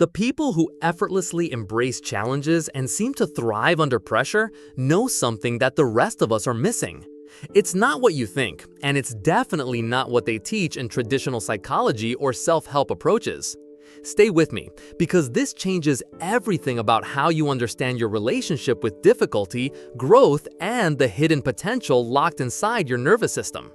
The people who effortlessly embrace challenges and seem to thrive under pressure know something that the rest of us are missing. It's not what you think, and it's definitely not what they teach in traditional psychology or self-help approaches. Stay with me, because this changes everything about how you understand your relationship with difficulty, growth, and the hidden potential locked inside your nervous system.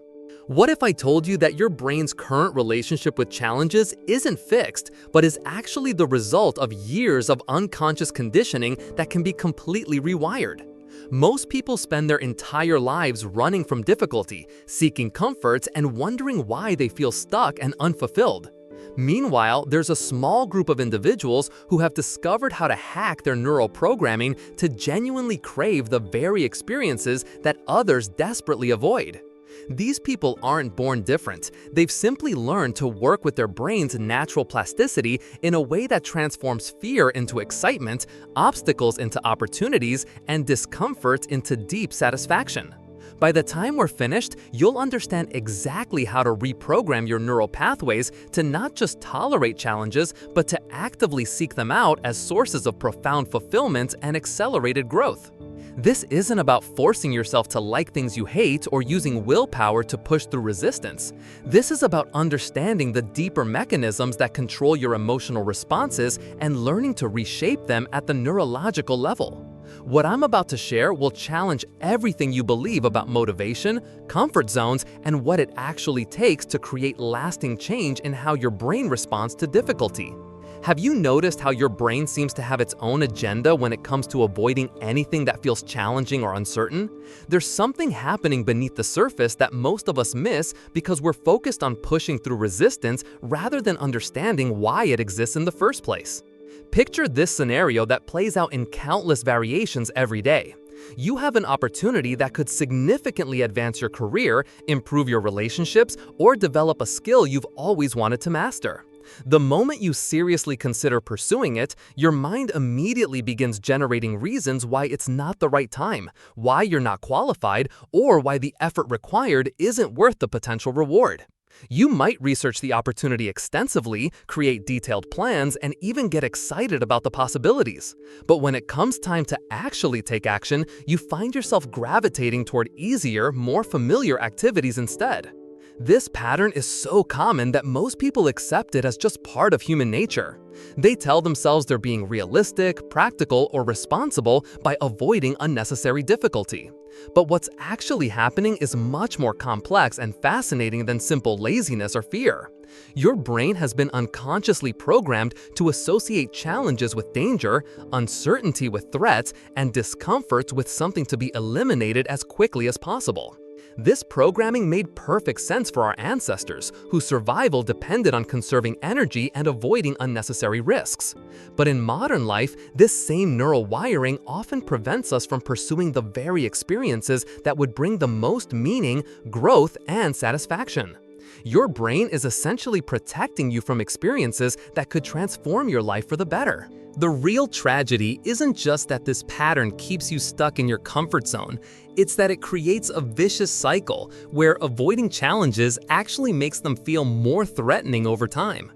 What if I told you that your brain's current relationship with challenges isn't fixed, but is actually the result of years of unconscious conditioning that can be completely rewired? Most people spend their entire lives running from difficulty, seeking comforts, and wondering why they feel stuck and unfulfilled. Meanwhile, there's a small group of individuals who have discovered how to hack their neural programming to genuinely crave the very experiences that others desperately avoid. These people aren't born different. They've simply learned to work with their brain's natural plasticity in a way that transforms fear into excitement, obstacles into opportunities, and discomfort into deep satisfaction. By the time we're finished, you'll understand exactly how to reprogram your neural pathways to not just tolerate challenges, but to actively seek them out as sources of profound fulfillment and accelerated growth. This isn't about forcing yourself to like things you hate or using willpower to push through resistance. This is about understanding the deeper mechanisms that control your emotional responses and learning to reshape them at the neurological level. What I'm about to share will challenge everything you believe about motivation, comfort zones, and what it actually takes to create lasting change in how your brain responds to difficulty. Have you noticed how your brain seems to have its own agenda when it comes to avoiding anything that feels challenging or uncertain? There's something happening beneath the surface that most of us miss because we're focused on pushing through resistance rather than understanding why it exists in the first place. Picture this scenario that plays out in countless variations every day. You have an opportunity that could significantly advance your career, improve your relationships, or develop a skill you've always wanted to master. The moment you seriously consider pursuing it, your mind immediately begins generating reasons why it's not the right time, why you're not qualified, or why the effort required isn't worth the potential reward. You might research the opportunity extensively, create detailed plans, and even get excited about the possibilities. But when it comes time to actually take action, you find yourself gravitating toward easier, more familiar activities instead. This pattern is so common that most people accept it as just part of human nature. They tell themselves they're being realistic, practical, or responsible by avoiding unnecessary difficulty. But what's actually happening is much more complex and fascinating than simple laziness or fear. Your brain has been unconsciously programmed to associate challenges with danger, uncertainty with threats, and discomfort with something to be eliminated as quickly as possible. This programming made perfect sense for our ancestors, whose survival depended on conserving energy and avoiding unnecessary risks. But in modern life, this same neural wiring often prevents us from pursuing the very experiences that would bring the most meaning, growth, and satisfaction. Your brain is essentially protecting you from experiences that could transform your life for the better. The real tragedy isn't just that this pattern keeps you stuck in your comfort zone, it's that it creates a vicious cycle where avoiding challenges actually makes them feel more threatening over time.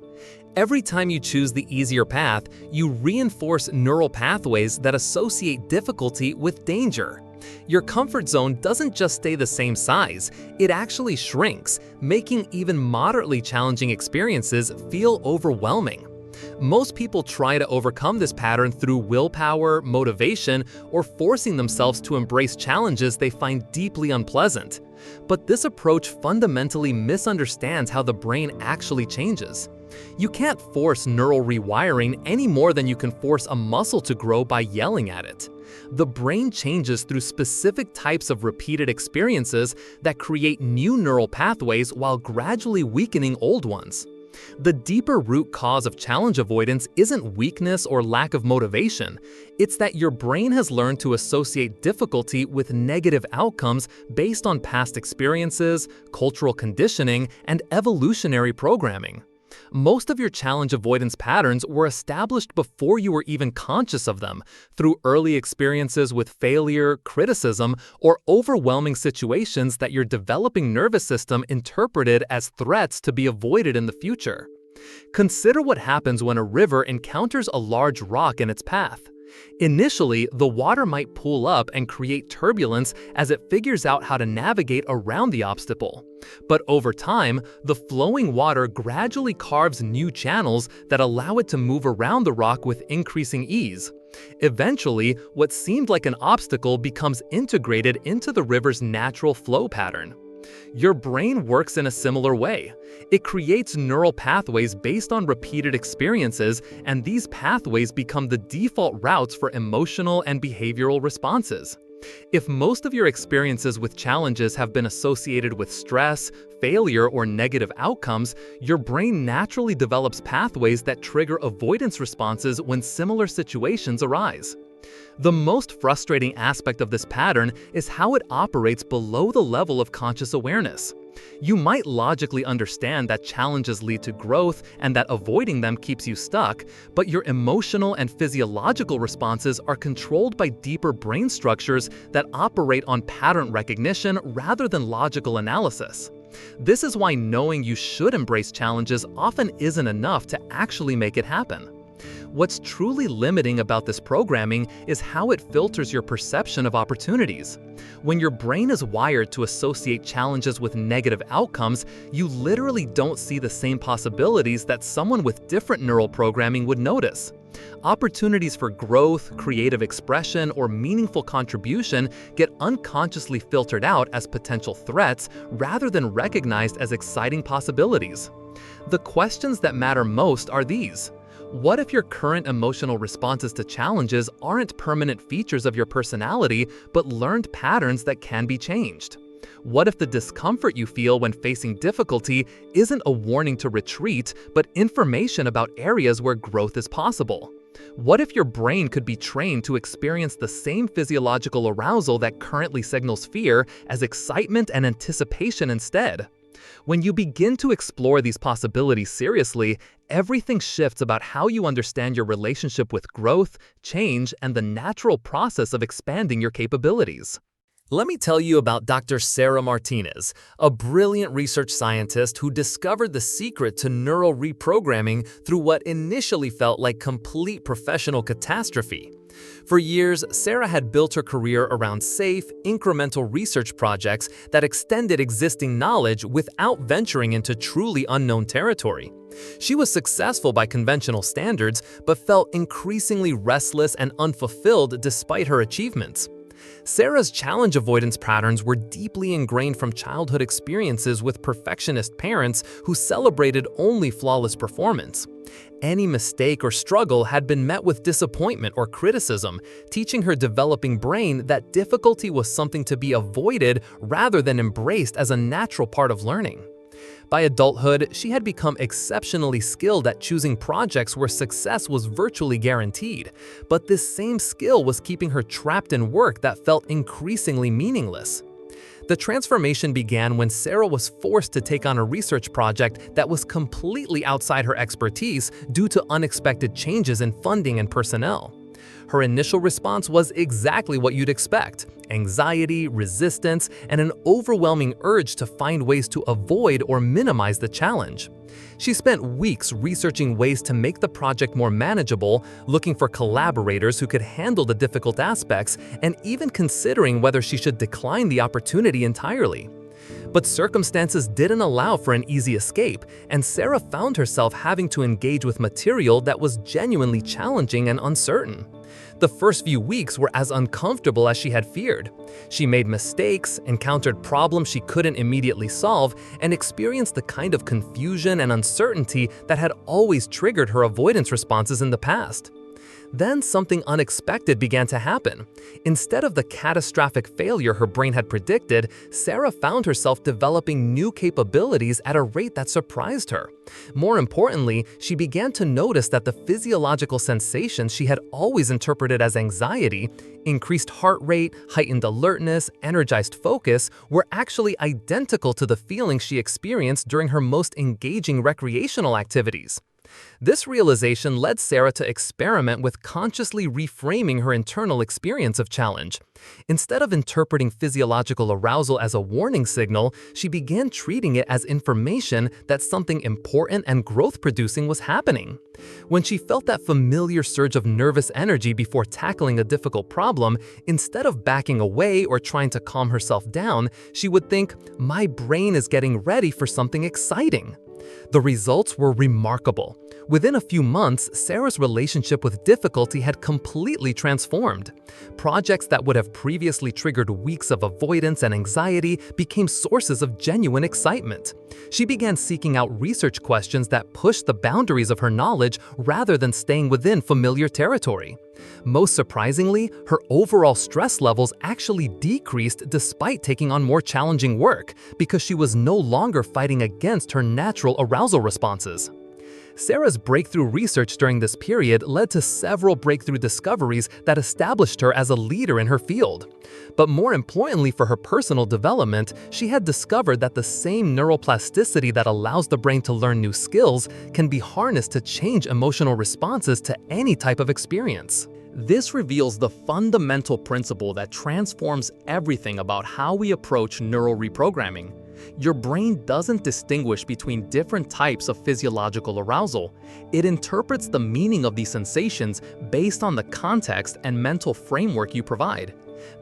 Every time you choose the easier path, you reinforce neural pathways that associate difficulty with danger. Your comfort zone doesn't just stay the same size, it actually shrinks, making even moderately challenging experiences feel overwhelming. Most people try to overcome this pattern through willpower, motivation, or forcing themselves to embrace challenges they find deeply unpleasant. But this approach fundamentally misunderstands how the brain actually changes. You can't force neural rewiring any more than you can force a muscle to grow by yelling at it. The brain changes through specific types of repeated experiences that create new neural pathways while gradually weakening old ones. The deeper root cause of challenge avoidance isn't weakness or lack of motivation. It's that your brain has learned to associate difficulty with negative outcomes based on past experiences, cultural conditioning, and evolutionary programming. Most of your challenge avoidance patterns were established before you were even conscious of them, through early experiences with failure, criticism, or overwhelming situations that your developing nervous system interpreted as threats to be avoided in the future. Consider what happens when a river encounters a large rock in its path. Initially, the water might pool up and create turbulence as it figures out how to navigate around the obstacle. But over time, the flowing water gradually carves new channels that allow it to move around the rock with increasing ease. Eventually, what seemed like an obstacle becomes integrated into the river's natural flow pattern. Your brain works in a similar way. It creates neural pathways based on repeated experiences, and these pathways become the default routes for emotional and behavioral responses. If most of your experiences with challenges have been associated with stress, failure, or negative outcomes, your brain naturally develops pathways that trigger avoidance responses when similar situations arise. The most frustrating aspect of this pattern is how it operates below the level of conscious awareness. You might logically understand that challenges lead to growth and that avoiding them keeps you stuck, but your emotional and physiological responses are controlled by deeper brain structures that operate on pattern recognition rather than logical analysis. This is why knowing you should embrace challenges often isn't enough to actually make it happen. What's truly limiting about this programming is how it filters your perception of opportunities. When your brain is wired to associate challenges with negative outcomes, you literally don't see the same possibilities that someone with different neural programming would notice. Opportunities for growth, creative expression, or meaningful contribution get unconsciously filtered out as potential threats rather than recognized as exciting possibilities. The questions that matter most are these. What if your current emotional responses to challenges aren't permanent features of your personality, but learned patterns that can be changed? What if the discomfort you feel when facing difficulty isn't a warning to retreat, but information about areas where growth is possible? What if your brain could be trained to experience the same physiological arousal that currently signals fear as excitement and anticipation instead? When you begin to explore these possibilities seriously, everything shifts about how you understand your relationship with growth, change, and the natural process of expanding your capabilities. Let me tell you about Dr. Sarah Martinez, a brilliant research scientist who discovered the secret to neural reprogramming through what initially felt like complete professional catastrophe. For years, Sarah had built her career around safe, incremental research projects that extended existing knowledge without venturing into truly unknown territory. She was successful by conventional standards, but felt increasingly restless and unfulfilled despite her achievements. Sarah's challenge avoidance patterns were deeply ingrained from childhood experiences with perfectionist parents who celebrated only flawless performance. Any mistake or struggle had been met with disappointment or criticism, teaching her developing brain that difficulty was something to be avoided rather than embraced as a natural part of learning. By adulthood, she had become exceptionally skilled at choosing projects where success was virtually guaranteed, but this same skill was keeping her trapped in work that felt increasingly meaningless. The transformation began when Sarah was forced to take on a research project that was completely outside her expertise due to unexpected changes in funding and personnel. Her initial response was exactly what you'd expect: anxiety, resistance, and an overwhelming urge to find ways to avoid or minimize the challenge. She spent weeks researching ways to make the project more manageable, looking for collaborators who could handle the difficult aspects, and even considering whether she should decline the opportunity entirely. But circumstances didn't allow for an easy escape, and Sarah found herself having to engage with material that was genuinely challenging and uncertain. The first few weeks were as uncomfortable as she had feared. She made mistakes, encountered problems she couldn't immediately solve, and experienced the kind of confusion and uncertainty that had always triggered her avoidance responses in the past. Then something unexpected began to happen. Instead of the catastrophic failure her brain had predicted, Sarah found herself developing new capabilities at a rate that surprised her. More importantly, she began to notice that the physiological sensations she had always interpreted as anxiety, increased heart rate, heightened alertness, energized focus, were actually identical to the feelings she experienced during her most engaging recreational activities. This realization led Sarah to experiment with consciously reframing her internal experience of challenge. Instead of interpreting physiological arousal as a warning signal, she began treating it as information that something important and growth-producing was happening. When she felt that familiar surge of nervous energy before tackling a difficult problem, instead of backing away or trying to calm herself down, she would think, "My brain is getting ready for something exciting." The results were remarkable. Within a few months, Sarah's relationship with difficulty had completely transformed. Projects that would have previously triggered weeks of avoidance and anxiety became sources of genuine excitement. She began seeking out research questions that pushed the boundaries of her knowledge rather than staying within familiar territory. Most surprisingly, her overall stress levels actually decreased despite taking on more challenging work because she was no longer fighting against her natural arousal responses. Sarah's breakthrough research during this period led to several breakthrough discoveries that established her as a leader in her field. But more importantly for her personal development, she had discovered that the same neuroplasticity that allows the brain to learn new skills can be harnessed to change emotional responses to any type of experience. This reveals the fundamental principle that transforms everything about how we approach neural reprogramming. Your brain doesn't distinguish between different types of physiological arousal. It interprets the meaning of these sensations based on the context and mental framework you provide.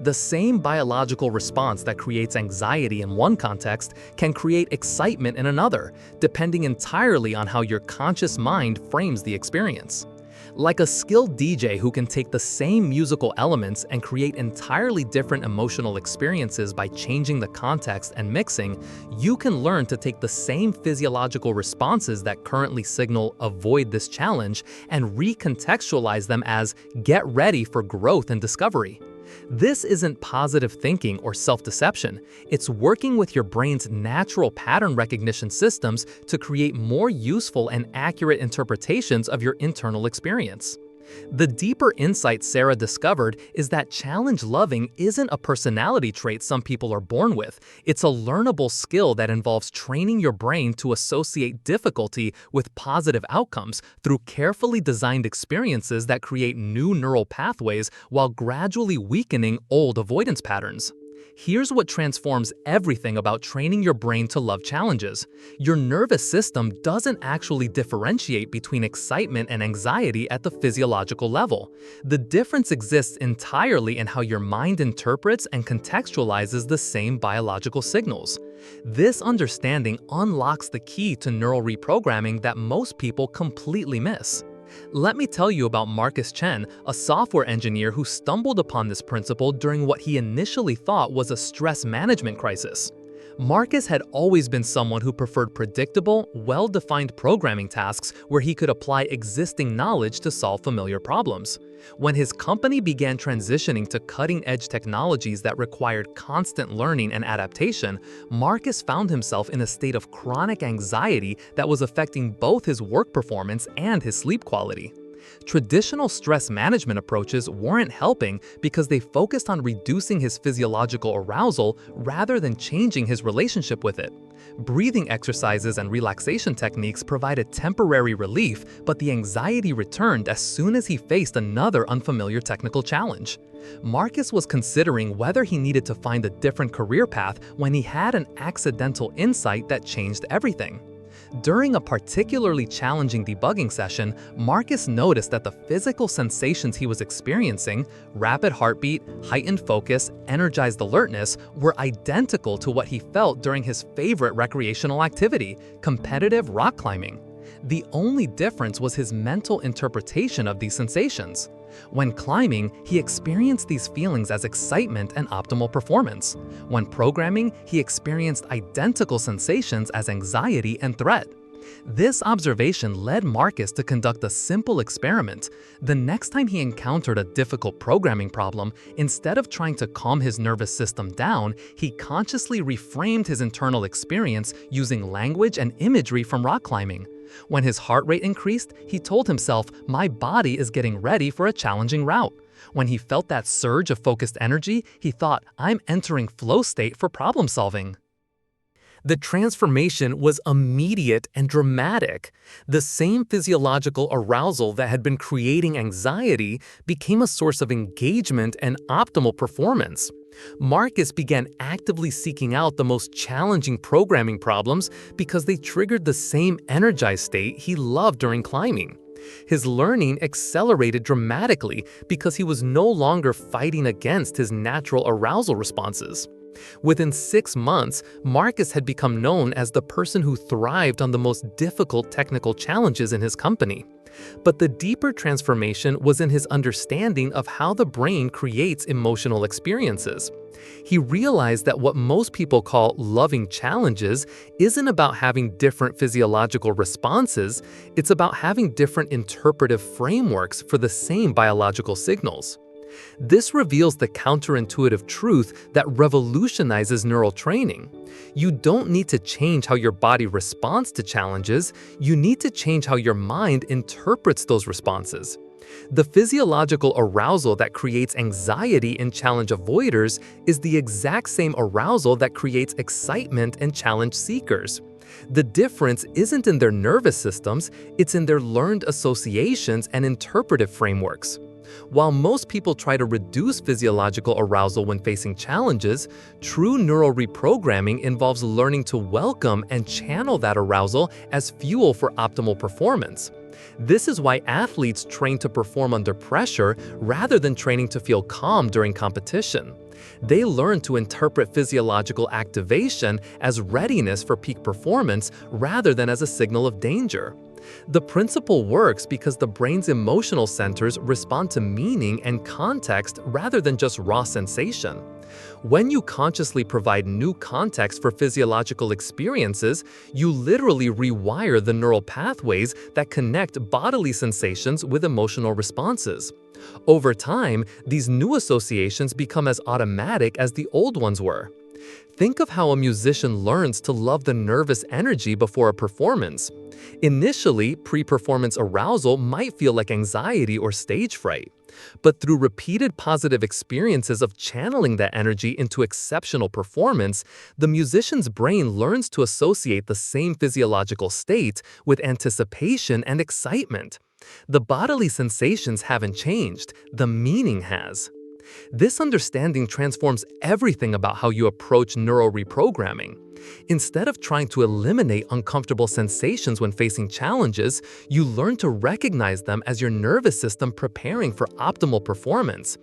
The same biological response that creates anxiety in one context can create excitement in another, depending entirely on how your conscious mind frames the experience. Like a skilled DJ who can take the same musical elements and create entirely different emotional experiences by changing the context and mixing, you can learn to take the same physiological responses that currently signal "avoid this challenge" and recontextualize them as "get ready for growth and discovery." This isn't positive thinking or self-deception. It's working with your brain's natural pattern recognition systems to create more useful and accurate interpretations of your internal experience. The deeper insight Sarah discovered is that challenge loving isn't a personality trait some people are born with. It's a learnable skill that involves training your brain to associate difficulty with positive outcomes through carefully designed experiences that create new neural pathways while gradually weakening old avoidance patterns. Here's what transforms everything about training your brain to love challenges. Your nervous system doesn't actually differentiate between excitement and anxiety at the physiological level. The difference exists entirely in how your mind interprets and contextualizes the same biological signals. This understanding unlocks the key to neural reprogramming that most people completely miss. Let me tell you about Marcus Chen, a software engineer who stumbled upon this principle during what he initially thought was a stress management crisis. Marcus had always been someone who preferred predictable, well-defined programming tasks where he could apply existing knowledge to solve familiar problems. When his company began transitioning to cutting-edge technologies that required constant learning and adaptation, Marcus found himself in a state of chronic anxiety that was affecting both his work performance and his sleep quality. Traditional stress management approaches weren't helping because they focused on reducing his physiological arousal rather than changing his relationship with it. Breathing exercises and relaxation techniques provided temporary relief, but the anxiety returned as soon as he faced another unfamiliar technical challenge. Marcus was considering whether he needed to find a different career path when he had an accidental insight that changed everything. During a particularly challenging debugging session, Marcus noticed that the physical sensations he was experiencing, rapid heartbeat, heightened focus, energized alertness, were identical to what he felt during his favorite recreational activity, competitive rock climbing. The only difference was his mental interpretation of these sensations. When climbing, he experienced these feelings as excitement and optimal performance. When programming, he experienced identical sensations as anxiety and threat. This observation led Marcus to conduct a simple experiment. The next time he encountered a difficult programming problem, instead of trying to calm his nervous system down, he consciously reframed his internal experience using language and imagery from rock climbing. When his heart rate increased, he told himself, "My body is getting ready for a challenging route." When he felt that surge of focused energy, he thought, "I'm entering flow state for problem solving." The transformation was immediate and dramatic. The same physiological arousal that had been creating anxiety became a source of engagement and optimal performance. Marcus began actively seeking out the most challenging programming problems because they triggered the same energized state he loved during climbing. His learning accelerated dramatically because he was no longer fighting against his natural arousal responses. Within 6 months, Marcus had become known as the person who thrived on the most difficult technical challenges in his company. But the deeper transformation was in his understanding of how the brain creates emotional experiences. He realized that what most people call loving challenges isn't about having different physiological responses, it's about having different interpretive frameworks for the same biological signals. This reveals the counterintuitive truth that revolutionizes neural training. You don't need to change how your body responds to challenges, you need to change how your mind interprets those responses. The physiological arousal that creates anxiety in challenge avoiders is the exact same arousal that creates excitement in challenge seekers. The difference isn't in their nervous systems, it's in their learned associations and interpretive frameworks. While most people try to reduce physiological arousal when facing challenges, true neural reprogramming involves learning to welcome and channel that arousal as fuel for optimal performance. This is why athletes train to perform under pressure rather than training to feel calm during competition. They learn to interpret physiological activation as readiness for peak performance rather than as a signal of danger. The principle works because the brain's emotional centers respond to meaning and context rather than just raw sensation. When you consciously provide new context for physiological experiences, you literally rewire the neural pathways that connect bodily sensations with emotional responses. Over time, these new associations become as automatic as the old ones were. Think of how a musician learns to love the nervous energy before a performance. Initially, pre-performance arousal might feel like anxiety or stage fright. But through repeated positive experiences of channeling that energy into exceptional performance, the musician's brain learns to associate the same physiological state with anticipation and excitement. The bodily sensations haven't changed, the meaning has. This understanding transforms everything about how you approach neural reprogramming. Instead of trying to eliminate uncomfortable sensations when facing challenges, you learn to recognize them as your nervous system preparing for optimal performance.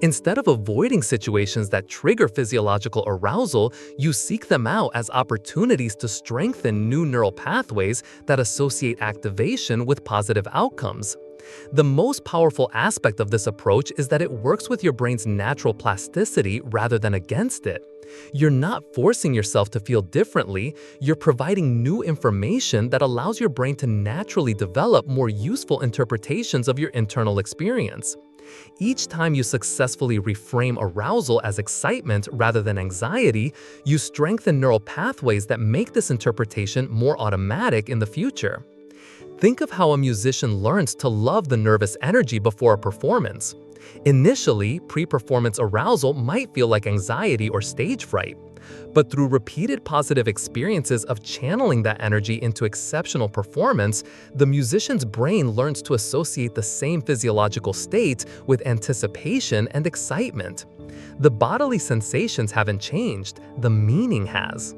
Instead of avoiding situations that trigger physiological arousal, you seek them out as opportunities to strengthen new neural pathways that associate activation with positive outcomes. The most powerful aspect of this approach is that it works with your brain's natural plasticity rather than against it. You're not forcing yourself to feel differently, you're providing new information that allows your brain to naturally develop more useful interpretations of your internal experience. Each time you successfully reframe arousal as excitement rather than anxiety, you strengthen neural pathways that make this interpretation more automatic in the future. Think of how a musician learns to love the nervous energy before a performance. Initially, pre-performance arousal might feel like anxiety or stage fright. But through repeated positive experiences of channeling that energy into exceptional performance, the musician's brain learns to associate the same physiological state with anticipation and excitement. The bodily sensations haven't changed, the meaning has.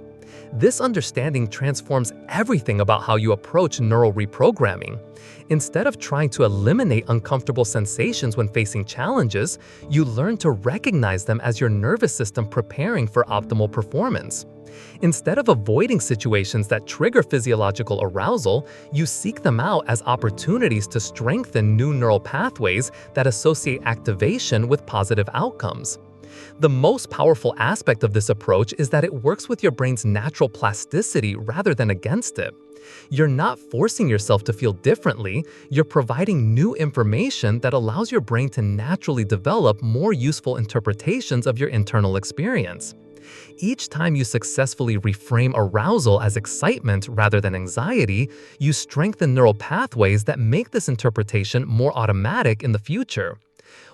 This understanding transforms everything about how you approach neural reprogramming. Instead of trying to eliminate uncomfortable sensations when facing challenges, you learn to recognize them as your nervous system preparing for optimal performance. Instead of avoiding situations that trigger physiological arousal, you seek them out as opportunities to strengthen new neural pathways that associate activation with positive outcomes. The most powerful aspect of this approach is that it works with your brain's natural plasticity rather than against it. You're not forcing yourself to feel differently, you're providing new information that allows your brain to naturally develop more useful interpretations of your internal experience. Each time you successfully reframe arousal as excitement rather than anxiety, you strengthen neural pathways that make this interpretation more automatic in the future.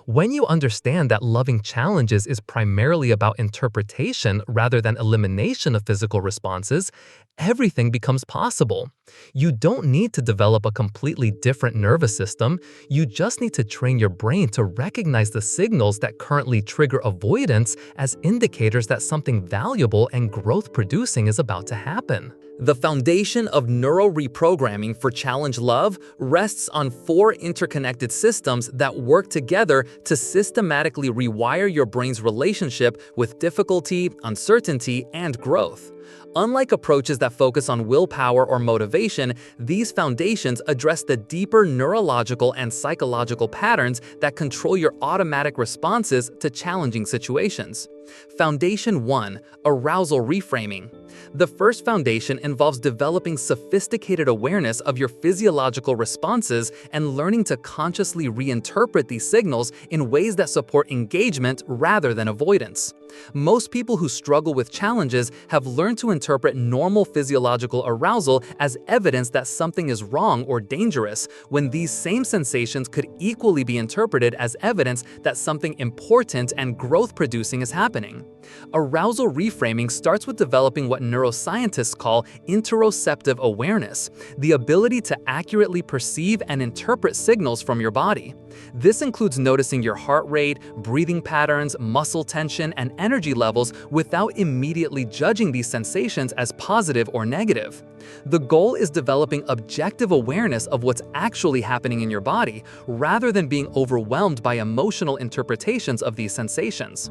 When you understand that loving challenges is primarily about interpretation rather than elimination of physical responses, everything becomes possible. You don't need to develop a completely different nervous system, you just need to train your brain to recognize the signals that currently trigger avoidance as indicators that something valuable and growth-producing is about to happen. The foundation of neuro-reprogramming for challenge love rests on 4 interconnected systems that work together to systematically rewire your brain's relationship with difficulty, uncertainty, and growth. Unlike approaches that focus on willpower or motivation, these foundations address the deeper neurological and psychological patterns that control your automatic responses to challenging situations. Foundation 1. Arousal reframing. The first foundation involves developing sophisticated awareness of your physiological responses and learning to consciously reinterpret these signals in ways that support engagement rather than avoidance. Most people who struggle with challenges have learned to interpret normal physiological arousal as evidence that something is wrong or dangerous, when these same sensations could equally be interpreted as evidence that something important and growth-producing is happening. Arousal reframing starts with developing what neuroscientists call interoceptive awareness, the ability to accurately perceive and interpret signals from your body. This includes noticing your heart rate, breathing patterns, muscle tension, and energy levels without immediately judging these sensations as positive or negative. The goal is developing objective awareness of what's actually happening in your body, rather than being overwhelmed by emotional interpretations of these sensations.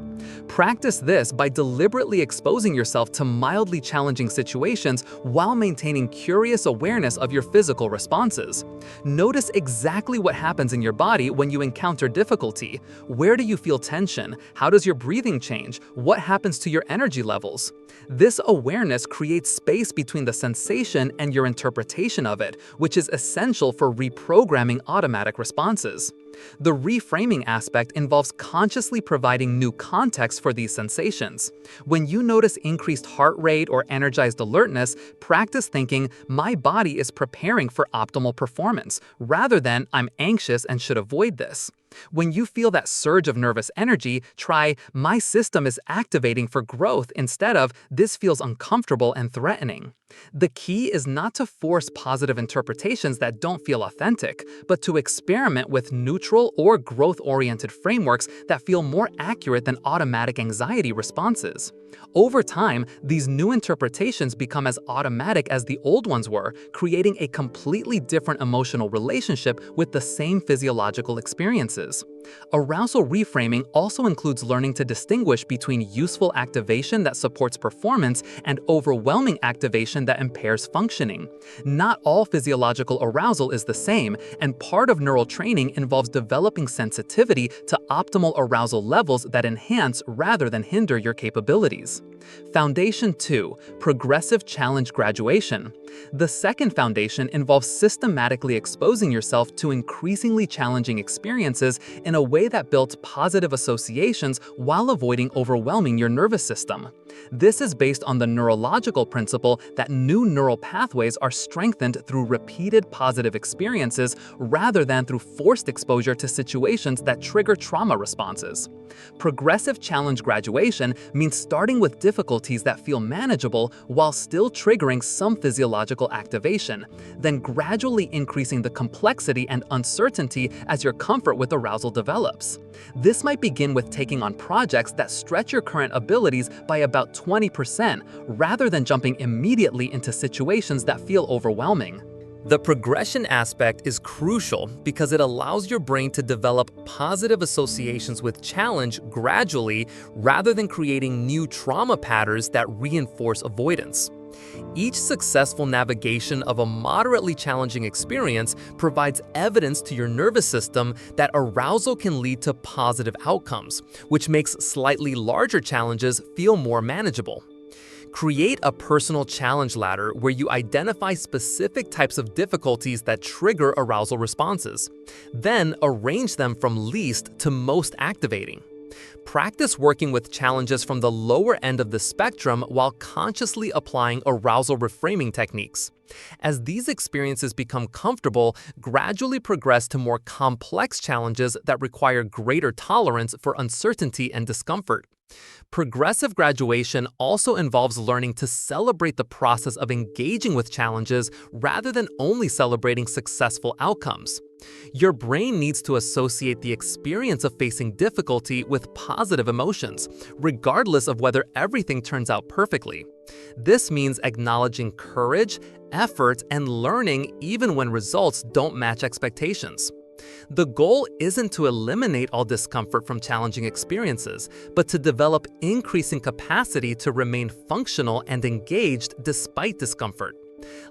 Practice this by deliberately exposing yourself to mildly challenging situations while maintaining curious awareness of your physical responses. Notice exactly what happens in your body when you encounter difficulty. Where do you feel tension? How does your breathing change? What happens to your energy levels? This awareness creates space between the sensation and your interpretation of it, which is essential for reprogramming automatic responses. The reframing aspect involves consciously providing new context for these sensations. When you notice increased heart rate or energized alertness, practice thinking, "My body is preparing for optimal performance," rather than "I'm anxious and should avoid this." When you feel that surge of nervous energy, try, "My system is activating for growth," instead of "This feels uncomfortable and threatening." The key is not to force positive interpretations that don't feel authentic, but to experiment with neutral or growth-oriented frameworks that feel more accurate than automatic anxiety responses. Over time, these new interpretations become as automatic as the old ones were, creating a completely different emotional relationship with the same physiological experiences. Arousal reframing also includes learning to distinguish between useful activation that supports performance and overwhelming activation that impairs functioning. Not all physiological arousal is the same, and part of neural training involves developing sensitivity to optimal arousal levels that enhance rather than hinder your capabilities. Foundation 2. Progressive challenge graduation. The second foundation involves systematically exposing yourself to increasingly challenging experiences in a way that builds positive associations while avoiding overwhelming your nervous system. This is based on the neurological principle that new neural pathways are strengthened through repeated positive experiences rather than through forced exposure to situations that trigger trauma responses. Progressive challenge graduation means starting with difficulties that feel manageable while still triggering some physiological activation, then gradually increasing the complexity and uncertainty as your comfort with arousal develops. This might begin with taking on projects that stretch your current abilities by about 20%, rather than jumping immediately into situations that feel overwhelming. The progression aspect is crucial because it allows your brain to develop positive associations with challenge gradually rather than creating new trauma patterns that reinforce avoidance. Each successful navigation of a moderately challenging experience provides evidence to your nervous system that arousal can lead to positive outcomes, which makes slightly larger challenges feel more manageable. Create a personal challenge ladder where you identify specific types of difficulties that trigger arousal responses. Then arrange them from least to most activating. Practice working with challenges from the lower end of the spectrum while consciously applying arousal reframing techniques. As these experiences become comfortable, gradually progress to more complex challenges that require greater tolerance for uncertainty and discomfort. Progressive graduation also involves learning to celebrate the process of engaging with challenges rather than only celebrating successful outcomes. Your brain needs to associate the experience of facing difficulty with positive emotions, regardless of whether everything turns out perfectly. This means acknowledging courage, effort, and learning even when results don't match expectations. The goal isn't to eliminate all discomfort from challenging experiences, but to develop increasing capacity to remain functional and engaged despite discomfort.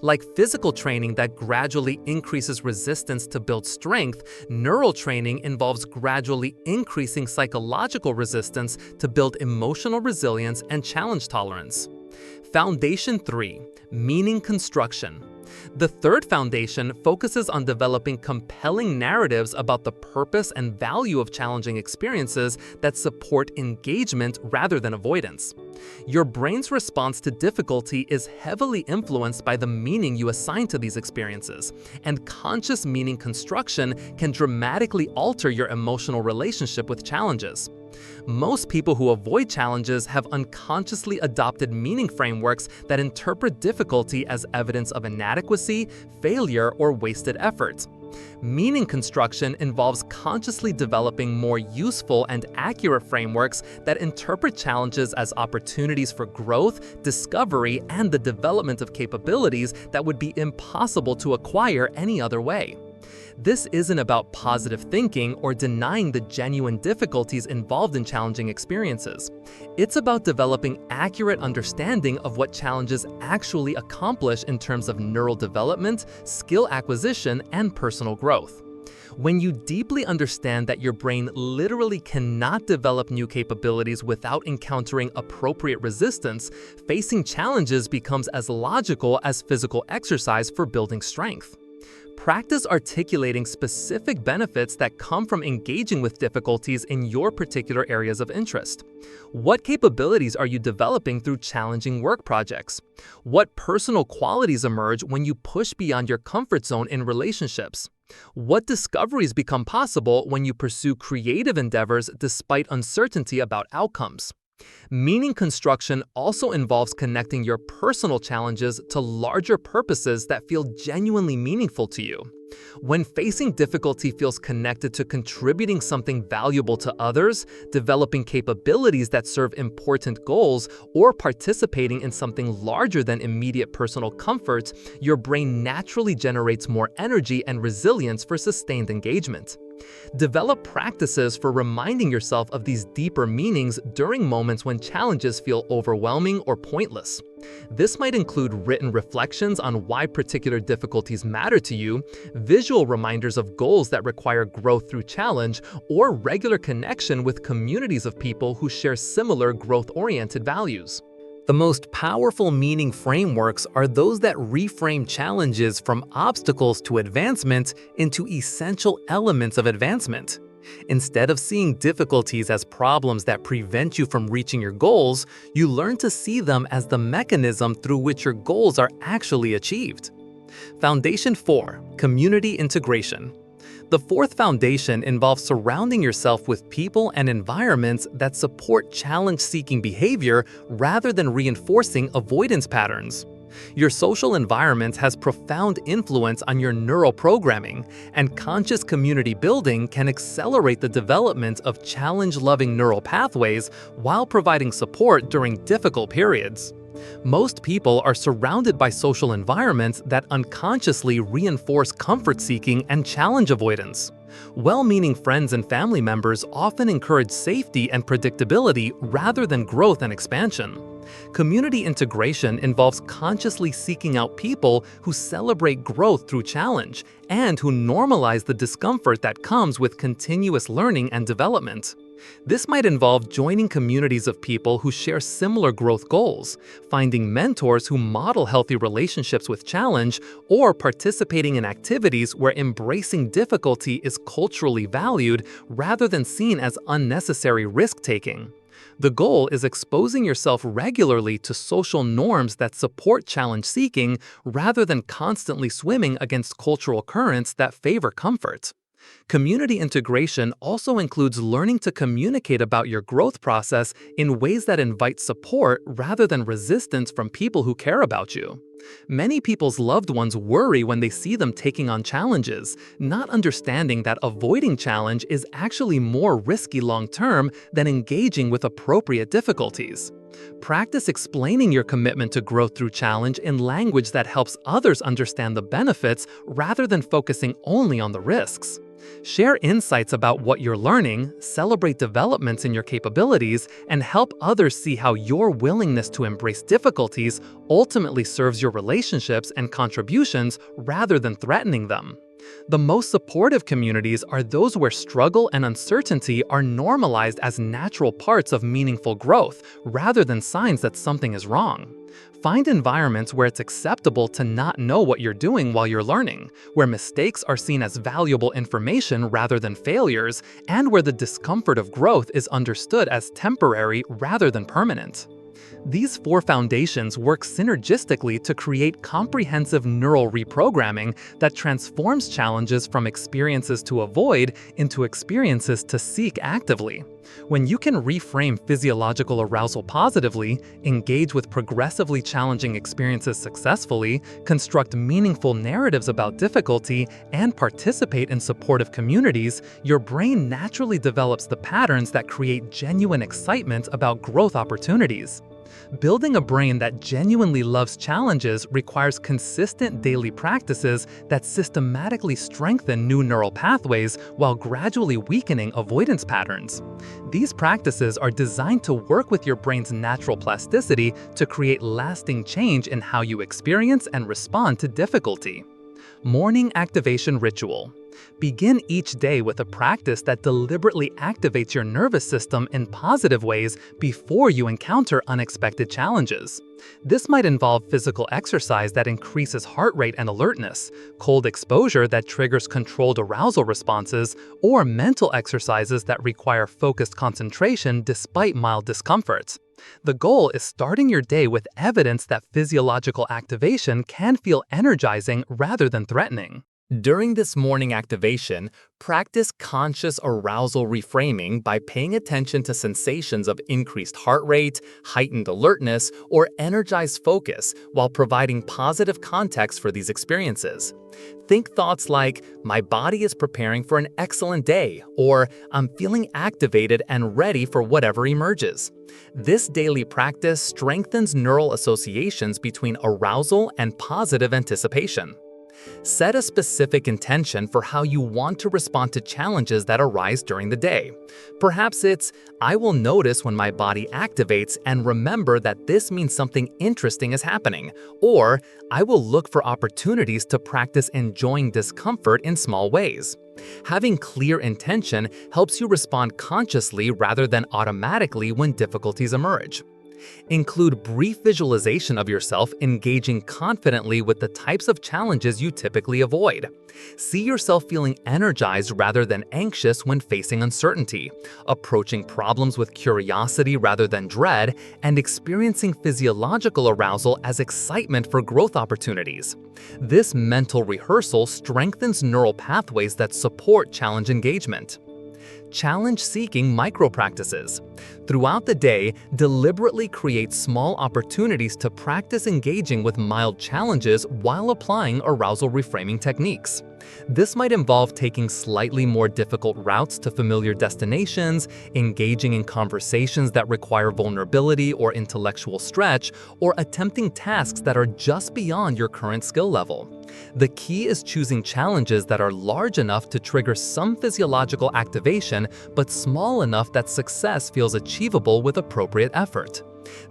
Like physical training that gradually increases resistance to build strength, neural training involves gradually increasing psychological resistance to build emotional resilience and challenge tolerance. Foundation 3. Meaning construction. The third foundation focuses on developing compelling narratives about the purpose and value of challenging experiences that support engagement rather than avoidance. Your brain's response to difficulty is heavily influenced by the meaning you assign to these experiences, and conscious meaning construction can dramatically alter your emotional relationship with challenges. Most people who avoid challenges have unconsciously adopted meaning frameworks that interpret difficulty as evidence of inadequacy, failure, or wasted effort. Meaning construction involves consciously developing more useful and accurate frameworks that interpret challenges as opportunities for growth, discovery, and the development of capabilities that would be impossible to acquire any other way. This isn't about positive thinking or denying the genuine difficulties involved in challenging experiences. It's about developing accurate understanding of what challenges actually accomplish in terms of neural development, skill acquisition, and personal growth. When you deeply understand that your brain literally cannot develop new capabilities without encountering appropriate resistance, facing challenges becomes as logical as physical exercise for building strength. Practice articulating specific benefits that come from engaging with difficulties in your particular areas of interest. What capabilities are you developing through challenging work projects? What personal qualities emerge when you push beyond your comfort zone in relationships? What discoveries become possible when you pursue creative endeavors despite uncertainty about outcomes? Meaning construction also involves connecting your personal challenges to larger purposes that feel genuinely meaningful to you. When facing difficulty feels connected to contributing something valuable to others, developing capabilities that serve important goals, or participating in something larger than immediate personal comfort, your brain naturally generates more energy and resilience for sustained engagement. Develop practices for reminding yourself of these deeper meanings during moments when challenges feel overwhelming or pointless. This might include written reflections on why particular difficulties matter to you, visual reminders of goals that require growth through challenge, or regular connection with communities of people who share similar growth-oriented values. The most powerful meaning frameworks are those that reframe challenges from obstacles to advancement into essential elements of advancement. Instead of seeing difficulties as problems that prevent you from reaching your goals, you learn to see them as the mechanism through which your goals are actually achieved. Foundation 4. Community integration. The fourth foundation involves surrounding yourself with people and environments that support challenge-seeking behavior rather than reinforcing avoidance patterns. Your social environment has profound influence on your neural programming, and conscious community building can accelerate the development of challenge-loving neural pathways while providing support during difficult periods. Most people are surrounded by social environments that unconsciously reinforce comfort-seeking and challenge avoidance. Well-meaning friends and family members often encourage safety and predictability rather than growth and expansion. Community integration involves consciously seeking out people who celebrate growth through challenge and who normalize the discomfort that comes with continuous learning and development. This might involve joining communities of people who share similar growth goals, finding mentors who model healthy relationships with challenge, or participating in activities where embracing difficulty is culturally valued rather than seen as unnecessary risk-taking. The goal is exposing yourself regularly to social norms that support challenge seeking rather than constantly swimming against cultural currents that favor comfort. Community integration also includes learning to communicate about your growth process in ways that invite support rather than resistance from people who care about you. Many people's loved ones worry when they see them taking on challenges, not understanding that avoiding challenge is actually more risky long-term than engaging with appropriate difficulties. Practice explaining your commitment to growth through challenge in language that helps others understand the benefits rather than focusing only on the risks. Share insights about what you're learning, celebrate developments in your capabilities, and help others see how your willingness to embrace difficulties ultimately serves your relationships and contributions rather than threatening them. The most supportive communities are those where struggle and uncertainty are normalized as natural parts of meaningful growth, rather than signs that something is wrong. Find environments where it's acceptable to not know what you're doing while you're learning, where mistakes are seen as valuable information rather than failures, and where the discomfort of growth is understood as temporary rather than permanent. These four foundations work synergistically to create comprehensive neural reprogramming that transforms challenges from experiences to avoid into experiences to seek actively. When you can reframe physiological arousal positively, engage with progressively challenging experiences successfully, construct meaningful narratives about difficulty, and participate in supportive communities, your brain naturally develops the patterns that create genuine excitement about growth opportunities. Building a brain that genuinely loves challenges requires consistent daily practices that systematically strengthen new neural pathways while gradually weakening avoidance patterns. These practices are designed to work with your brain's natural plasticity to create lasting change in how you experience and respond to difficulty. Morning Activation Ritual. Begin each day with a practice that deliberately activates your nervous system in positive ways before you encounter unexpected challenges. This might involve physical exercise that increases heart rate and alertness, cold exposure that triggers controlled arousal responses, or mental exercises that require focused concentration despite mild discomfort. The goal is starting your day with evidence that physiological activation can feel energizing rather than threatening. During this morning activation, practice conscious arousal reframing by paying attention to sensations of increased heart rate, heightened alertness, or energized focus while providing positive context for these experiences. Think thoughts like, "My body is preparing for an excellent day," or "I'm feeling activated and ready for whatever emerges." This daily practice strengthens neural associations between arousal and positive anticipation. Set a specific intention for how you want to respond to challenges that arise during the day. Perhaps it's, "I will notice when my body activates and remember that this means something interesting is happening," or "I will look for opportunities to practice enjoying discomfort in small ways." Having clear intention helps you respond consciously rather than automatically when difficulties emerge. Include brief visualization of yourself engaging confidently with the types of challenges you typically avoid. See yourself feeling energized rather than anxious when facing uncertainty, approaching problems with curiosity rather than dread, and experiencing physiological arousal as excitement for growth opportunities. This mental rehearsal strengthens neural pathways that support challenge engagement. Challenge-seeking micro-practices. Throughout the day, deliberately create small opportunities to practice engaging with mild challenges while applying arousal reframing techniques. This might involve taking slightly more difficult routes to familiar destinations, engaging in conversations that require vulnerability or intellectual stretch, or attempting tasks that are just beyond your current skill level. The key is choosing challenges that are large enough to trigger some physiological activation, but small enough that success feels achievable with appropriate effort.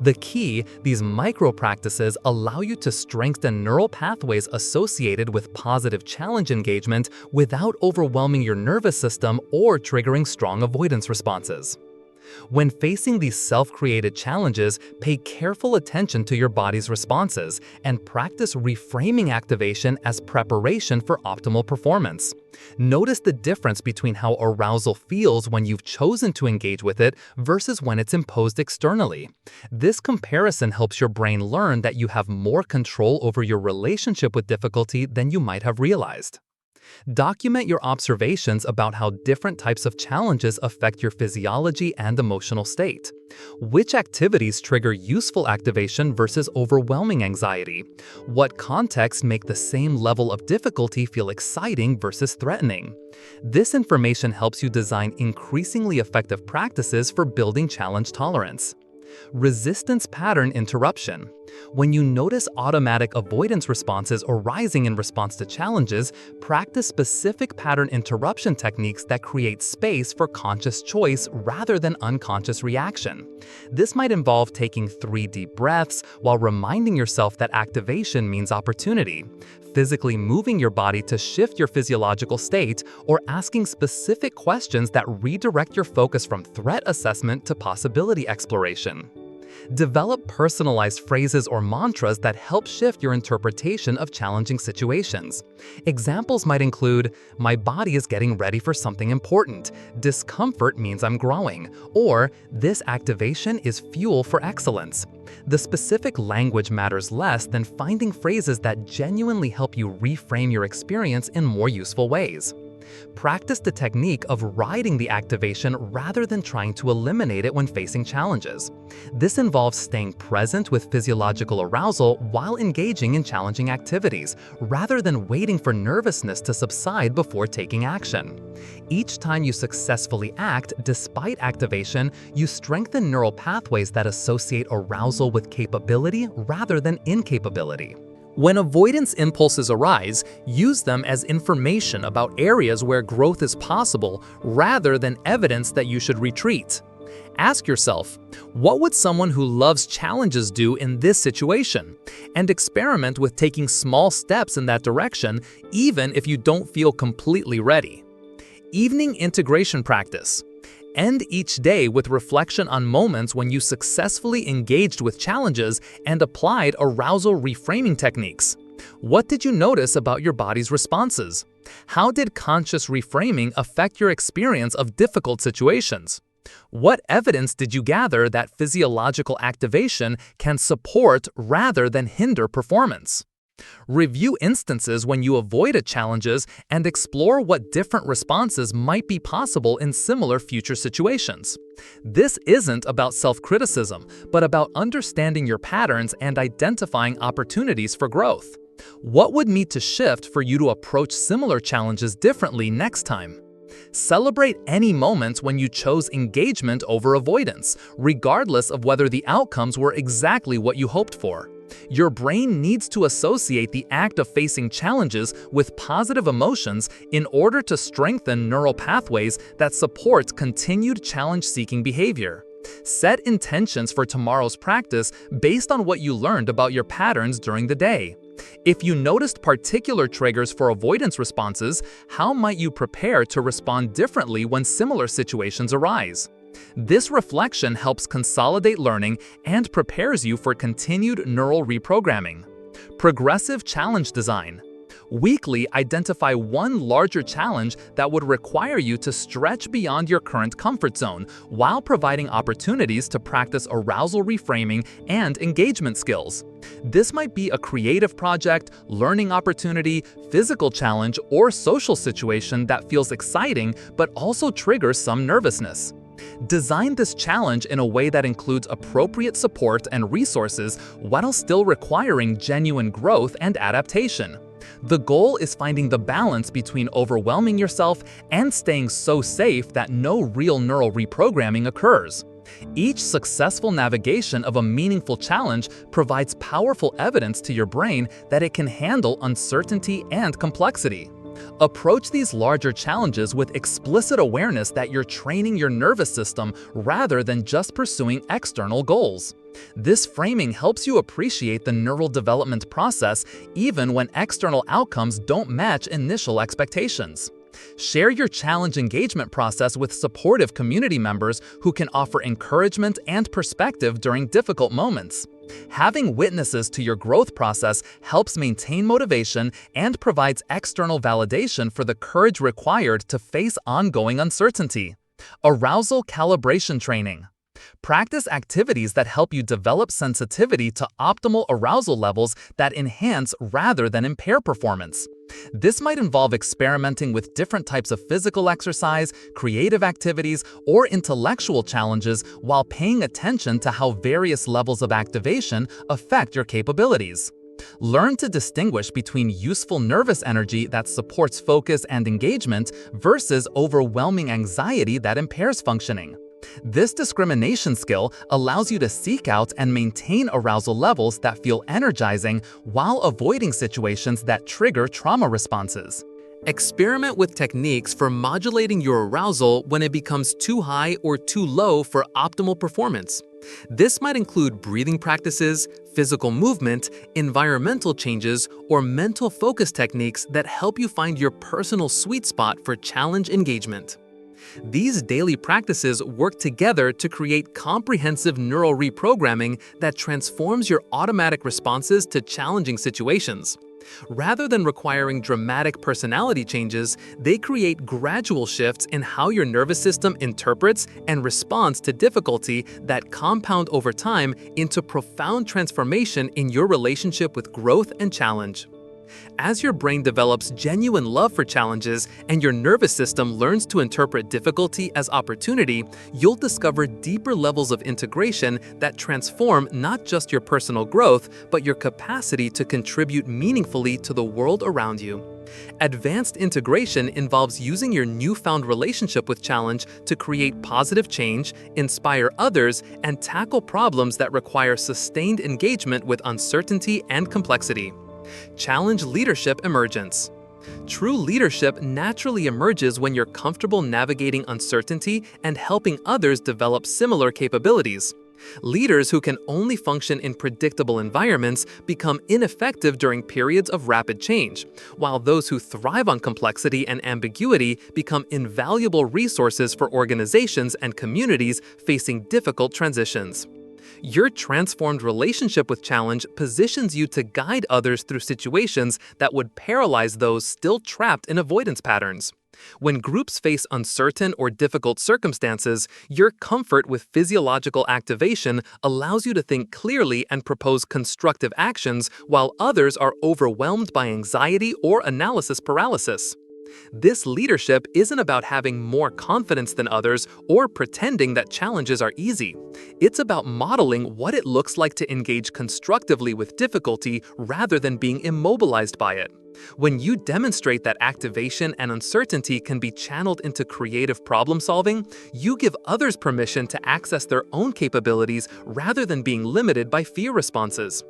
The key, these micro-practices allow you to strengthen neural pathways associated with positive challenge engagement without overwhelming your nervous system or triggering strong avoidance responses. When facing these self-created challenges, pay careful attention to your body's responses and practice reframing activation as preparation for optimal performance. Notice the difference between how arousal feels when you've chosen to engage with it versus when it's imposed externally. This comparison helps your brain learn that you have more control over your relationship with difficulty than you might have realized. Document your observations about how different types of challenges affect your physiology and emotional state. Which activities trigger useful activation versus overwhelming anxiety? What contexts make the same level of difficulty feel exciting versus threatening? This information helps you design increasingly effective practices for building challenge tolerance. Resistance pattern interruption. When you notice automatic avoidance responses arising in response to challenges, practice specific pattern interruption techniques that create space for conscious choice rather than unconscious reaction. This might involve taking 3 deep breaths while reminding yourself that activation means opportunity, physically moving your body to shift your physiological state, or asking specific questions that redirect your focus from threat assessment to possibility exploration. Develop personalized phrases or mantras that help shift your interpretation of challenging situations. Examples might include, "My body is getting ready for something important," "Discomfort means I'm growing," or "This activation is fuel for excellence." The specific language matters less than finding phrases that genuinely help you reframe your experience in more useful ways. Practice the technique of riding the activation rather than trying to eliminate it when facing challenges. This involves staying present with physiological arousal while engaging in challenging activities, rather than waiting for nervousness to subside before taking action. Each time you successfully act despite activation, you strengthen neural pathways that associate arousal with capability rather than incapability. When avoidance impulses arise, use them as information about areas where growth is possible rather than evidence that you should retreat. Ask yourself, what would someone who loves challenges do in this situation? And experiment with taking small steps in that direction, even if you don't feel completely ready. Evening integration practice. End each day with reflection on moments when you successfully engaged with challenges and applied arousal reframing techniques. What did you notice about your body's responses? How did conscious reframing affect your experience of difficult situations? What evidence did you gather that physiological activation can support rather than hinder performance? Review instances when you avoided challenges and explore what different responses might be possible in similar future situations. This isn't about self-criticism, but about understanding your patterns and identifying opportunities for growth. What would need to shift for you to approach similar challenges differently next time? Celebrate any moments when you chose engagement over avoidance, regardless of whether the outcomes were exactly what you hoped for. Your brain needs to associate the act of facing challenges with positive emotions in order to strengthen neural pathways that support continued challenge-seeking behavior. Set intentions for tomorrow's practice based on what you learned about your patterns during the day. If you noticed particular triggers for avoidance responses, how might you prepare to respond differently when similar situations arise? This reflection helps consolidate learning and prepares you for continued neural reprogramming. Progressive challenge design. Weekly, identify one larger challenge that would require you to stretch beyond your current comfort zone while providing opportunities to practice arousal reframing and engagement skills. This might be a creative project, learning opportunity, physical challenge, or social situation that feels exciting but also triggers some nervousness. Design this challenge in a way that includes appropriate support and resources while still requiring genuine growth and adaptation. The goal is finding the balance between overwhelming yourself and staying so safe that no real neural reprogramming occurs. Each successful navigation of a meaningful challenge provides powerful evidence to your brain that it can handle uncertainty and complexity. Approach these larger challenges with explicit awareness that you're training your nervous system rather than just pursuing external goals. This framing helps you appreciate the neural development process even when external outcomes don't match initial expectations. Share your challenge engagement process with supportive community members who can offer encouragement and perspective during difficult moments. Having witnesses to your growth process helps maintain motivation and provides external validation for the courage required to face ongoing uncertainty. Arousal calibration training. Practice activities that help you develop sensitivity to optimal arousal levels that enhance rather than impair performance. This might involve experimenting with different types of physical exercise, creative activities, or intellectual challenges while paying attention to how various levels of activation affect your capabilities. Learn to distinguish between useful nervous energy that supports focus and engagement versus overwhelming anxiety that impairs functioning. This discrimination skill allows you to seek out and maintain arousal levels that feel energizing while avoiding situations that trigger trauma responses. Experiment with techniques for modulating your arousal when it becomes too high or too low for optimal performance. This might include breathing practices, physical movement, environmental changes, or mental focus techniques that help you find your personal sweet spot for challenge engagement. These daily practices work together to create comprehensive neural reprogramming that transforms your automatic responses to challenging situations. Rather than requiring dramatic personality changes, they create gradual shifts in how your nervous system interprets and responds to difficulty that compound over time into profound transformation in your relationship with growth and challenge. As your brain develops genuine love for challenges and your nervous system learns to interpret difficulty as opportunity, you'll discover deeper levels of integration that transform not just your personal growth, but your capacity to contribute meaningfully to the world around you. Advanced integration involves using your newfound relationship with challenge to create positive change, inspire others, and tackle problems that require sustained engagement with uncertainty and complexity. Challenge leadership emergence. True leadership naturally emerges when you're comfortable navigating uncertainty and helping others develop similar capabilities. Leaders who can only function in predictable environments become ineffective during periods of rapid change, while those who thrive on complexity and ambiguity become invaluable resources for organizations and communities facing difficult transitions. Your transformed relationship with challenge positions you to guide others through situations that would paralyze those still trapped in avoidance patterns. When groups face uncertain or difficult circumstances, your comfort with physiological activation allows you to think clearly and propose constructive actions while others are overwhelmed by anxiety or analysis paralysis. This leadership isn't about having more confidence than others or pretending that challenges are easy. It's about modeling what it looks like to engage constructively with difficulty rather than being immobilized by it. When you demonstrate that activation and uncertainty can be channeled into creative problem solving, you give others permission to access their own capabilities rather than being limited by fear responses.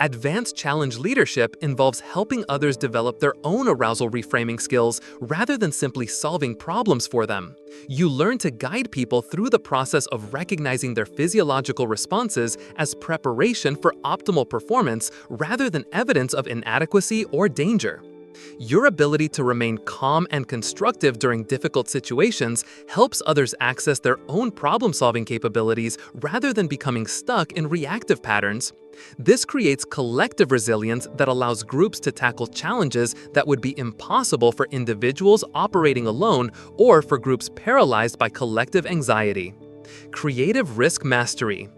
Advanced challenge leadership involves helping others develop their own arousal reframing skills rather than simply solving problems for them. You learn to guide people through the process of recognizing their physiological responses as preparation for optimal performance rather than evidence of inadequacy or danger. Your ability to remain calm and constructive during difficult situations helps others access their own problem-solving capabilities rather than becoming stuck in reactive patterns. This creates collective resilience that allows groups to tackle challenges that would be impossible for individuals operating alone or for groups paralyzed by collective anxiety. Creative risk mastery.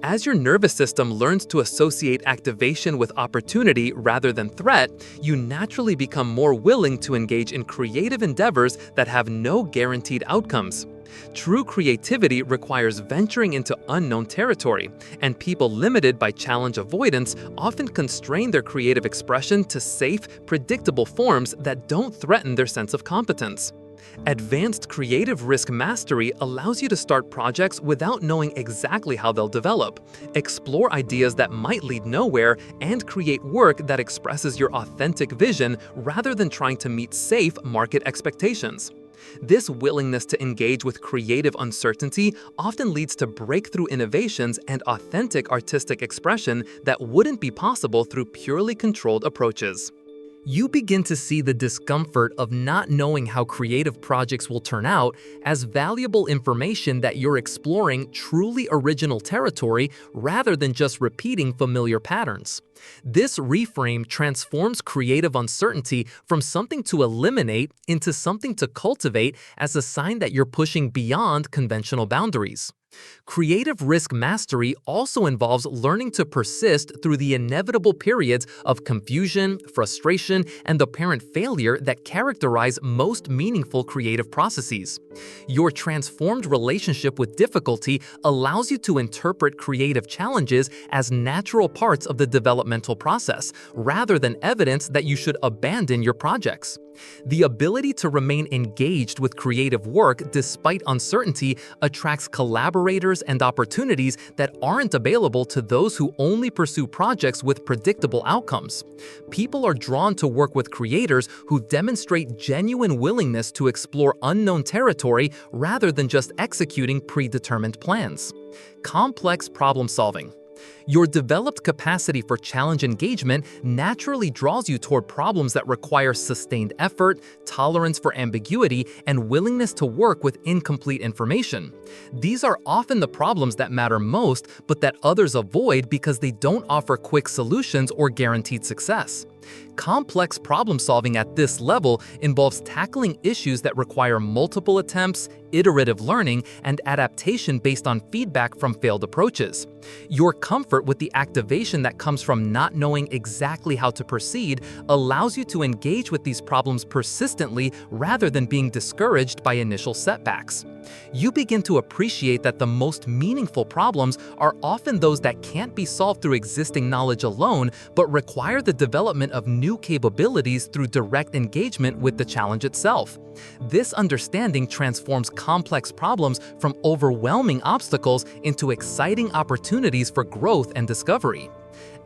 As your nervous system learns to associate activation with opportunity rather than threat, you naturally become more willing to engage in creative endeavors that have no guaranteed outcomes. True creativity requires venturing into unknown territory, and people limited by challenge avoidance often constrain their creative expression to safe, predictable forms that don't threaten their sense of competence. Advanced creative risk mastery allows you to start projects without knowing exactly how they'll develop, explore ideas that might lead nowhere, and create work that expresses your authentic vision rather than trying to meet safe market expectations. This willingness to engage with creative uncertainty often leads to breakthrough innovations and authentic artistic expression that wouldn't be possible through purely controlled approaches. You begin to see the discomfort of not knowing how creative projects will turn out as valuable information that you're exploring truly original territory rather than just repeating familiar patterns. This reframe transforms creative uncertainty from something to eliminate into something to cultivate as a sign that you're pushing beyond conventional boundaries. Creative risk mastery also involves learning to persist through the inevitable periods of confusion, frustration, and apparent failure that characterize most meaningful creative processes. Your transformed relationship with difficulty allows you to interpret creative challenges as natural parts of the developmental process, rather than evidence that you should abandon your projects. The ability to remain engaged with creative work despite uncertainty attracts collaborators and opportunities that aren't available to those who only pursue projects with predictable outcomes. People are drawn to work with creators who demonstrate genuine willingness to explore unknown territory rather than just executing predetermined plans. Complex problem solving. Your developed capacity for challenge engagement naturally draws you toward problems that require sustained effort, tolerance for ambiguity, and willingness to work with incomplete information. These are often the problems that matter most, but that others avoid because they don't offer quick solutions or guaranteed success. Complex problem solving at this level involves tackling issues that require multiple attempts, iterative learning, and adaptation based on feedback from failed approaches. Your comfort with the activation that comes from not knowing exactly how to proceed allows you to engage with these problems persistently rather than being discouraged by initial setbacks. You begin to appreciate that the most meaningful problems are often those that can't be solved through existing knowledge alone, but require the development of new capabilities through direct engagement with the challenge itself. This understanding transforms complex problems from overwhelming obstacles into exciting opportunities for growth and discovery.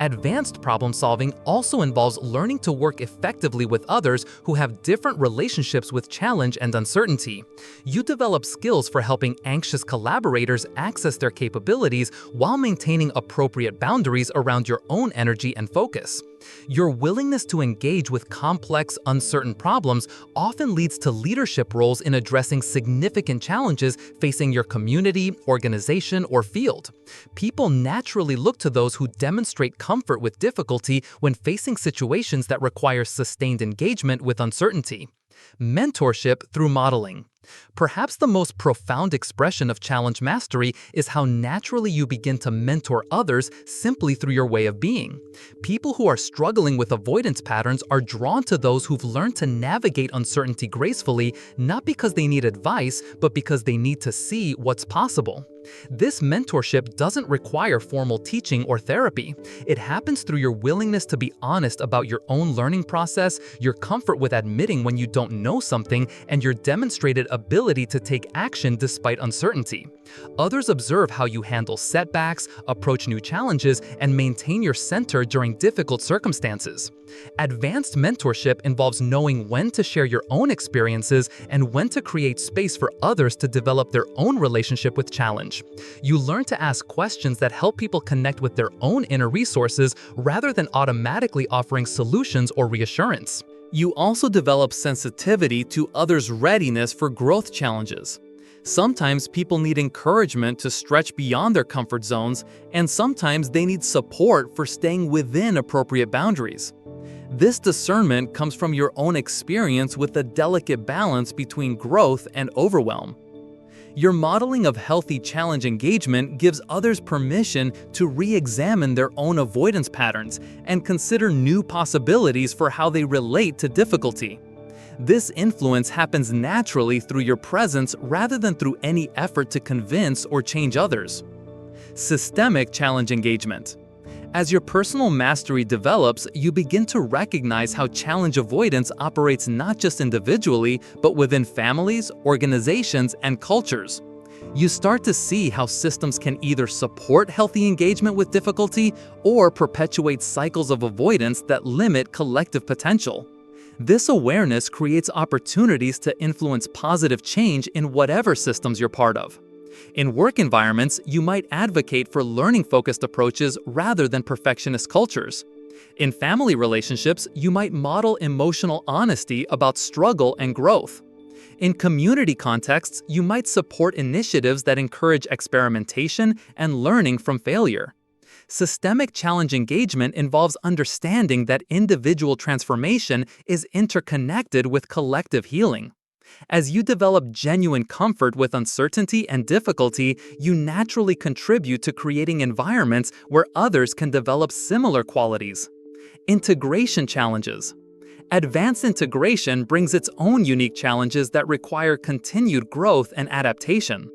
Advanced problem solving also involves learning to work effectively with others who have different relationships with challenge and uncertainty. You develop skills for helping anxious collaborators access their capabilities while maintaining appropriate boundaries around your own energy and focus. Your willingness to engage with complex, uncertain problems often leads to leadership roles in addressing significant challenges facing your community, organization, or field. People naturally look to those who demonstrate comfort with difficulty when facing situations that require sustained engagement with uncertainty. Mentorship through modeling. Perhaps the most profound expression of challenge mastery is how naturally you begin to mentor others simply through your way of being. People who are struggling with avoidance patterns are drawn to those who've learned to navigate uncertainty gracefully, not because they need advice, but because they need to see what's possible. This mentorship doesn't require formal teaching or therapy. It happens through your willingness to be honest about your own learning process, your comfort with admitting when you don't know something, and your demonstrated ability to take action despite uncertainty. Others observe how you handle setbacks, approach new challenges, and maintain your center during difficult circumstances. Advanced mentorship involves knowing when to share your own experiences and when to create space for others to develop their own relationship with challenge. You learn to ask questions that help people connect with their own inner resources rather than automatically offering solutions or reassurance. You also develop sensitivity to others' readiness for growth challenges. Sometimes people need encouragement to stretch beyond their comfort zones, and sometimes they need support for staying within appropriate boundaries. This discernment comes from your own experience with the delicate balance between growth and overwhelm. Your modeling of healthy challenge engagement gives others permission to re-examine their own avoidance patterns and consider new possibilities for how they relate to difficulty. This influence happens naturally through your presence rather than through any effort to convince or change others. Systemic challenge engagement. As your personal mastery develops, you begin to recognize how challenge avoidance operates not just individually, but within families, organizations, and cultures. You start to see how systems can either support healthy engagement with difficulty or perpetuate cycles of avoidance that limit collective potential. This awareness creates opportunities to influence positive change in whatever systems you're part of. In work environments, you might advocate for learning-focused approaches rather than perfectionist cultures. In family relationships, you might model emotional honesty about struggle and growth. In community contexts, you might support initiatives that encourage experimentation and learning from failure. Systemic challenge engagement involves understanding that individual transformation is interconnected with collective healing. As you develop genuine comfort with uncertainty and difficulty, you naturally contribute to creating environments where others can develop similar qualities. Integration challenges. Advanced integration brings its own unique challenges that require continued growth and adaptation.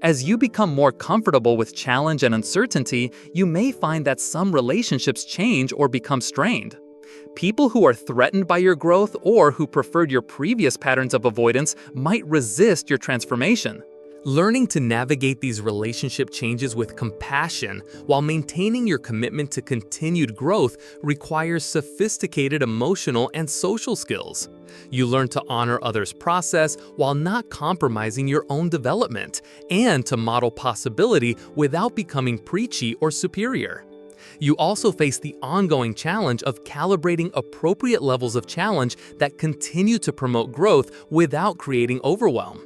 As you become more comfortable with challenge and uncertainty, you may find that some relationships change or become strained. People who are threatened by your growth or who preferred your previous patterns of avoidance might resist your transformation. Learning to navigate these relationship changes with compassion while maintaining your commitment to continued growth requires sophisticated emotional and social skills. You learn to honor others' process while not compromising your own development, and to model possibility without becoming preachy or superior. You also face the ongoing challenge of calibrating appropriate levels of challenge that continue to promote growth without creating overwhelm.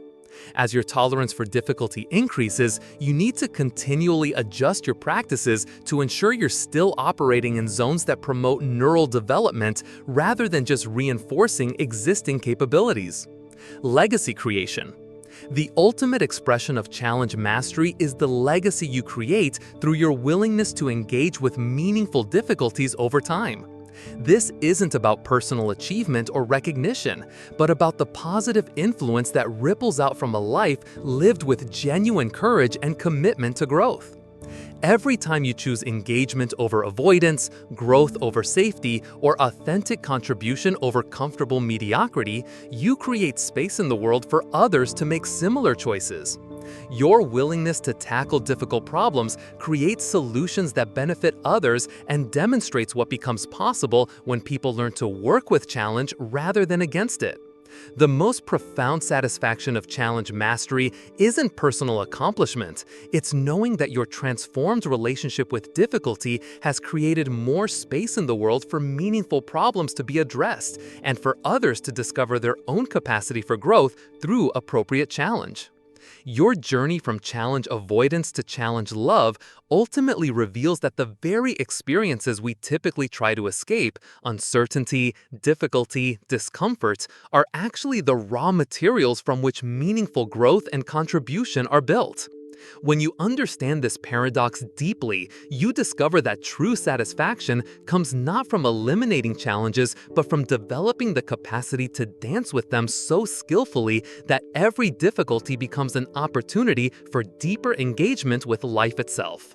As your tolerance for difficulty increases, you need to continually adjust your practices to ensure you're still operating in zones that promote neural development rather than just reinforcing existing capabilities. Legacy creation. The ultimate expression of challenge mastery is the legacy you create through your willingness to engage with meaningful difficulties over time. This isn't about personal achievement or recognition, but about the positive influence that ripples out from a life lived with genuine courage and commitment to growth. Every time you choose engagement over avoidance, growth over safety, or authentic contribution over comfortable mediocrity, you create space in the world for others to make similar choices. Your willingness to tackle difficult problems creates solutions that benefit others and demonstrates what becomes possible when people learn to work with challenge rather than against it. The most profound satisfaction of challenge mastery isn't personal accomplishment. It's knowing that your transformed relationship with difficulty has created more space in the world for meaningful problems to be addressed and for others to discover their own capacity for growth through appropriate challenge. Your journey from challenge avoidance to challenge love ultimately reveals that the very experiences we typically try to escape, uncertainty, difficulty, discomfort, are actually the raw materials from which meaningful growth and contribution are built. When you understand this paradox deeply, you discover that true satisfaction comes not from eliminating challenges, but from developing the capacity to dance with them so skillfully that every difficulty becomes an opportunity for deeper engagement with life itself.